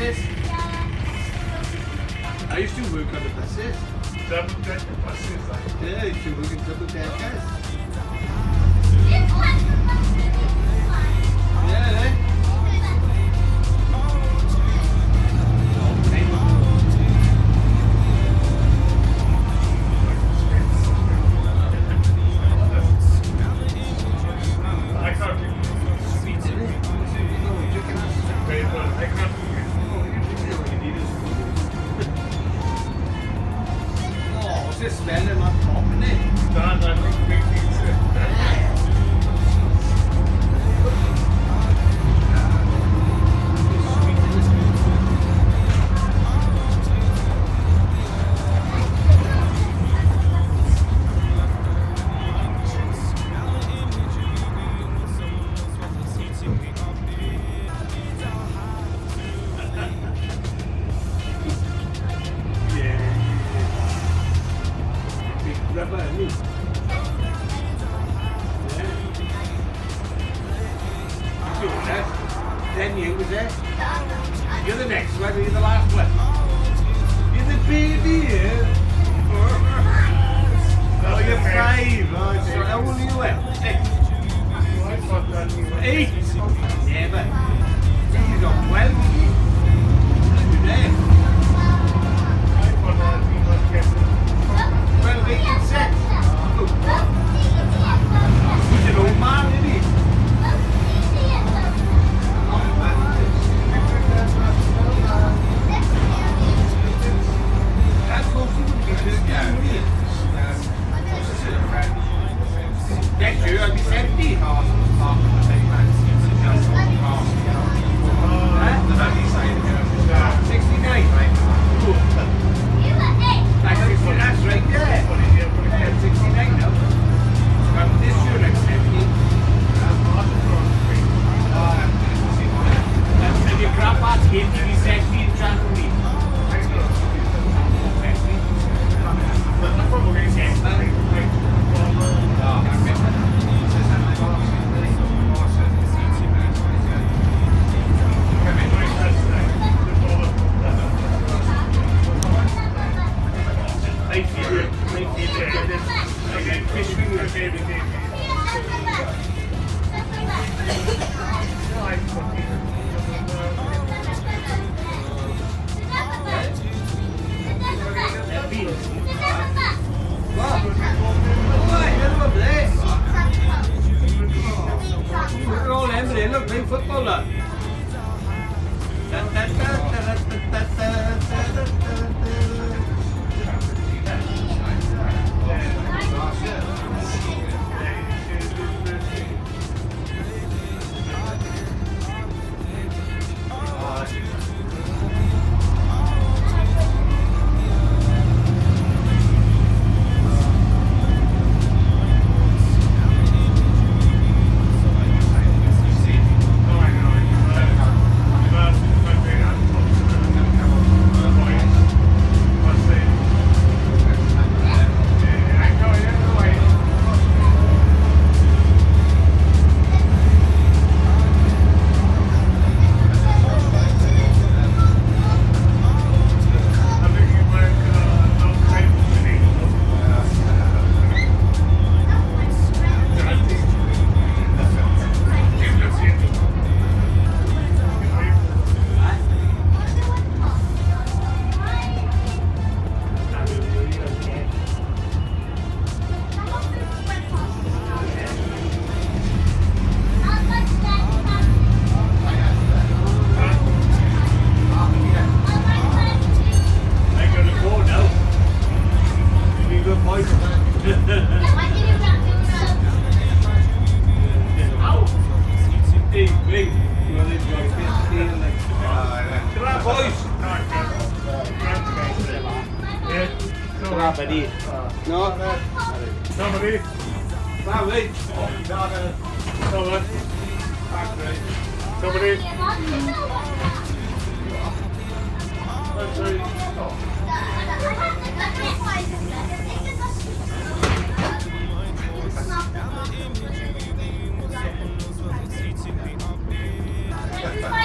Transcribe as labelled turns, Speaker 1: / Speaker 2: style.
Speaker 1: buses? I used to work on the buses.
Speaker 2: Double-decker buses, like.
Speaker 1: Yeah, I used to work in double deckers. Yeah, eh?
Speaker 2: I can't do it.
Speaker 1: Sweet, isn't it?
Speaker 2: Very well. I can't do it.
Speaker 1: Oh, what's this smelling on top, isn't it?
Speaker 2: Done, I think big pizza.
Speaker 1: Big rubber, isn't it? Yeah. Then you was there. You're the next one, you're the last one. You're the baby, yeah? Oh, you're 5. Oh, sorry. How old are you at? 6.
Speaker 2: I thought that you were
Speaker 1: 8. Yeah, but you got 12. Look at that.
Speaker 2: I thought that we must get
Speaker 1: 12, 8 and 6. He's an old man, isn't he? That's what he would be doing, wouldn't he? Next year I'll be 70. Huh? 69. That's right there. Yeah, 69 now. This year I'm 70. And your grandpa's came to be 60 in January. We're all Emily, look, playing football, look. Buddy. No?
Speaker 2: Somebody.
Speaker 1: Somebody.
Speaker 2: Somebody.
Speaker 3: Bye.